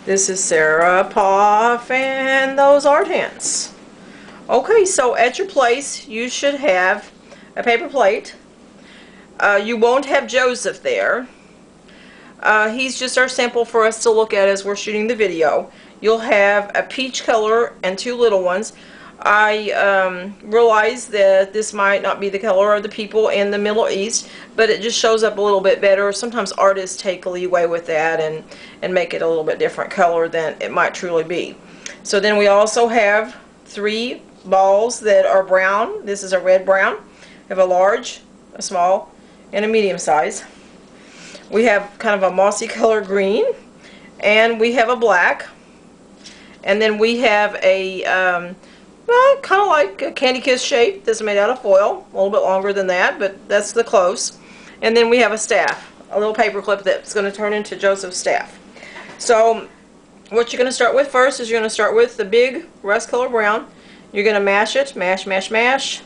This is Sarah, Poff, and those art hands. Okay, so at your place you should have a paper plate. You won't have Joseph there. He's just our sample for us to look at as we're shooting the video. You'll have a peach color and two little ones. I realize that this might not be the color of the people in the Middle East, but it just shows up a little bit better. Sometimes artists take leeway with that and make it a little bit different color than it might truly be. So then we also have three balls that are brown. This is a red brown. We have a large, a small, and a medium size. We have kind of a mossy color green, and we have a black, and then we have a kind of like a candy kiss shape that's made out of foil, a little bit longer than that, but that's the close. And then we have a staff, a little paper clip that's going to turn into Joseph's staff. So what you're going to start with first is you're going to start with the big rust color brown. You're going to mash it, mash, mash, mash,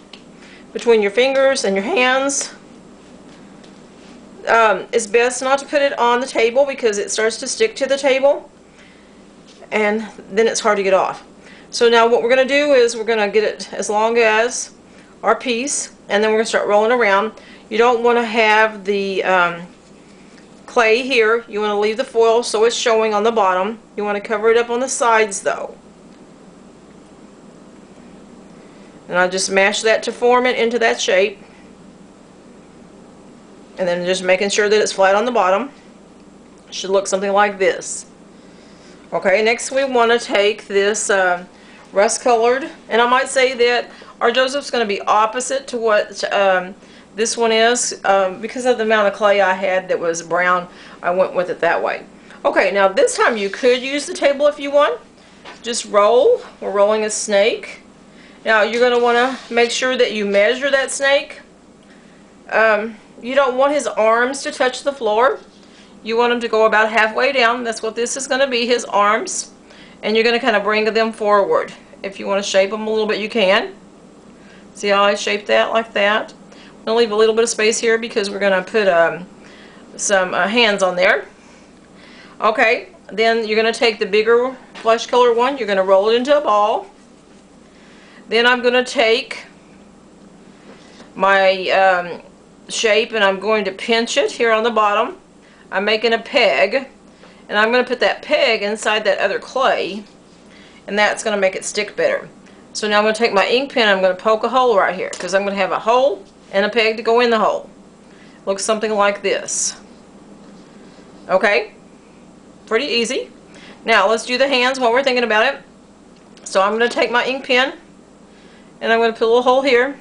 between your fingers and your hands. It's best not to put it on the table because it starts to stick to the table, and then it's hard to get off. So now what we're going to do is we're going to get it as long as our piece, and then we're going to start rolling around. You don't want to have the clay here. You want to leave the foil so it's showing on the bottom. You want to cover it up on the sides though. And I'll just mash that to form it into that shape. And then just making sure that it's flat on the bottom. It should look something like this. Okay, next we want to take this rust colored, and I might say that our Joseph's going to be opposite to what this one is. Because of the amount of clay I had that was brown, I went with it that way. Okay, now this time you could use the table if you want. Just roll. We're rolling a snake. Now you're going to want to make sure that you measure that snake. You don't want his arms to touch the floor. You want him to go about halfway down. That's what this is going to be, his arms. And you're going to kind of bring them forward. If you want to shape them a little bit, you can. See how I shaped that like that? I'm going to leave a little bit of space here because we're going to put some hands on there. Okay, then you're going to take the bigger flesh color one. You're going to roll it into a ball. Then I'm going to take my shape and I'm going to pinch it here on the bottom. I'm making a peg, and I'm going to put that peg inside that other clay, and that's going to make it stick better. So now I'm going to take my ink pen and I'm going to poke a hole right here because I'm going to have a hole and a peg to go in the hole. Looks something like this. Okay, pretty easy. Now let's do the hands while we're thinking about it. So I'm going to take my ink pen and I'm going to put a little hole here.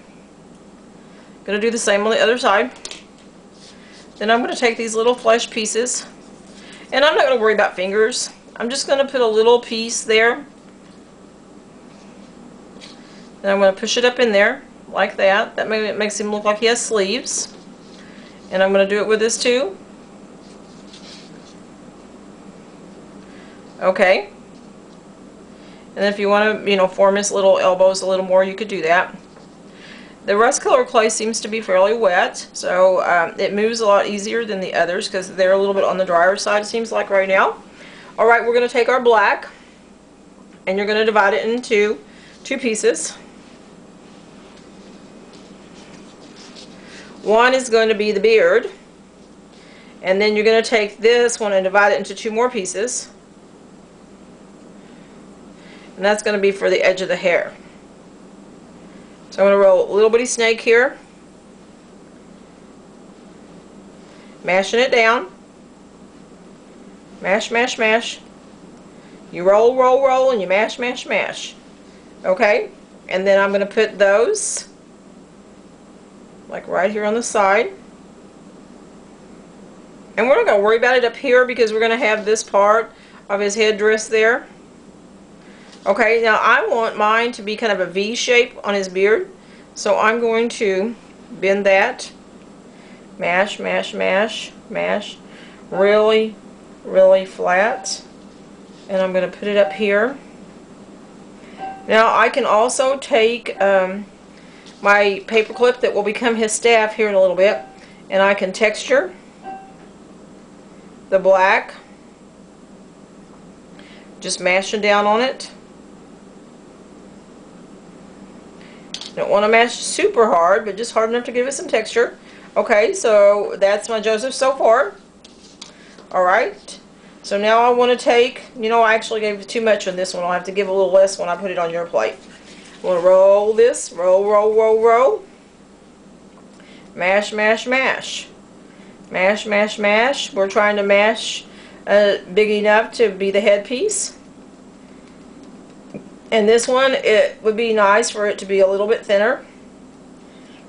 Going to do the same on the other side. Then I'm going to take these little flesh pieces, and I'm not going to worry about fingers. I'm just going to put a little piece there. Then I'm going to push it up in there like that. That makes him look like he has sleeves. And I'm going to do it with this too. Okay. And if you want to, form his little elbows a little more, you could do that. The rust color clay seems to be fairly wet, so it moves a lot easier than the others because they're a little bit on the drier side, it seems like right now. Alright, we're going to take our black, and you're going to divide it into two pieces. One is going to be the beard, and then you're going to take this one and divide it into two more pieces. And that's going to be for the edge of the hair. So I'm going to roll a little bitty snake here, mashing it down, mash, mash, mash. You roll, roll, roll, and you mash, mash, mash. Okay, and then I'm going to put those like right here on the side. And we're not going to worry about it up here because we're going to have this part of his headdress there. Okay, now I want mine to be kind of a V shape on his beard, so I'm going to bend that, mash, mash, mash, mash, really, really flat, and I'm going to put it up here. Now I can also take my paper clip that will become his staff here in a little bit, and I can texture the black Just mashing down on it. Don't want to mash super hard, but just hard enough to give it some texture. Okay, so that's my Joseph so far. Alright, so now I want to take, you know, I actually gave too much on this one. I'll have to give a little less when I put it on your plate. I want to roll this, roll, roll, roll, roll. Mash, mash, mash. Mash, mash, mash. We're trying to mash big enough to be the headpiece. And this one, it would be nice for it to be a little bit thinner.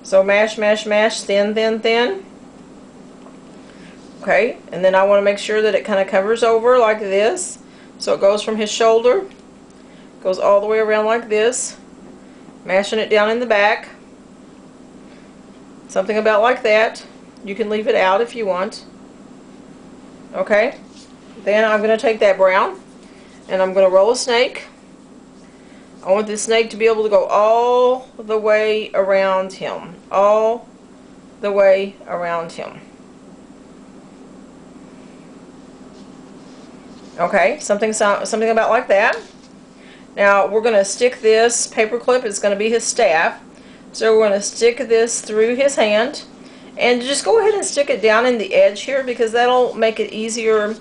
So mash, mash, mash, thin, thin, thin. Okay, and then I want to make sure that it kind of covers over like this. So it goes from his shoulder, goes all the way around like this. Mashing it down in the back. Something about like that. You can leave it out if you want. Okay, then I'm going to take that brown and I'm going to roll a snake. I want this snake to be able to go all the way around him. All the way around him. Okay, something about like that. Now we're going to stick this paper clip. It's going to be his staff. So we're going to stick this through his hand. And just go ahead and stick it down in the edge here because that'll make it easier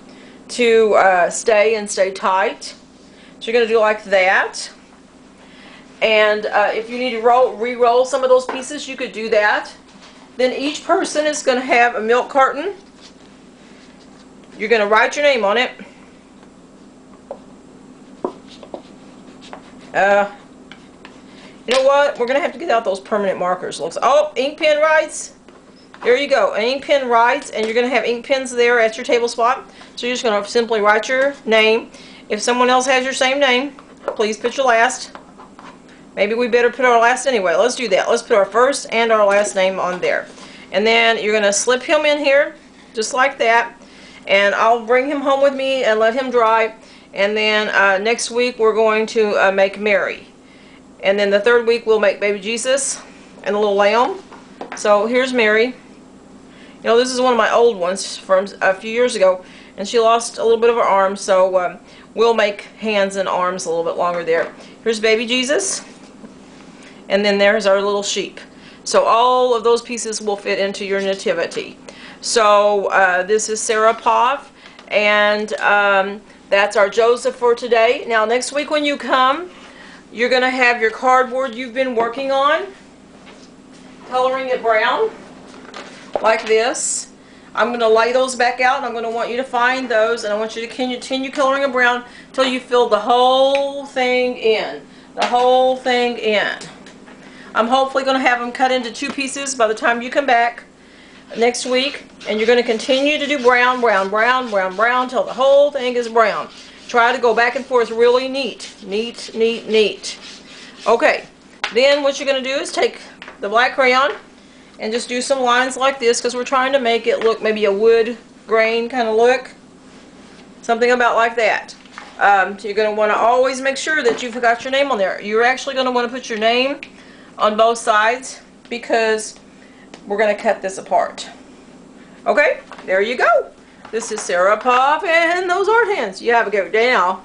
to stay tight. So you're going to do like that. And if you need to re-roll some of those pieces, you could do that. Then each person is going to have a milk carton. You're going to write your name on it. You know what? We're going to have to get out those permanent markers. Oh, ink pen writes. There you go. An ink pen writes, and you're going to have ink pens there at your table spot. So you're just going to simply write your name. If someone else has your same name, please put your last. Maybe we better put our last anyway. Let's do that. Let's put our first and our last name on there. And then you're going to slip him in here, just like that. And I'll bring him home with me and let him dry. And then next week we're going to make Mary. And then the third week we'll make baby Jesus and a little lamb. So here's Mary. You know, this is one of my old ones from a few years ago. And she lost a little bit of her arm. So we'll make hands and arms a little bit longer there. Here's baby Jesus. And then there's our little sheep. So all of those pieces will fit into your nativity. So this is Sarah Poff, and that's our Joseph for today. Now next week when you come, you're going to have your cardboard you've been working on, coloring it brown, like this. I'm going to lay those back out, and I'm going to want you to find those, and I want you to continue coloring it brown until you fill the whole thing in. The whole thing in. I'm hopefully going to have them cut into 2 pieces by the time you come back next week. And you're going to continue to do brown, brown, brown, brown, brown until the whole thing is brown. Try to go back and forth really neat. Neat, neat, neat. Okay. Then what you're going to do is take the black crayon and just do some lines like this because we're trying to make it look maybe a wood grain kind of look. Something about like that. So you're going to want to always make sure that you've got your name on there. You're actually going to want to put your name on both sides because we're going to cut this apart. Okay, there you go. This is Sarah Poff and those art hands. You have a good day now.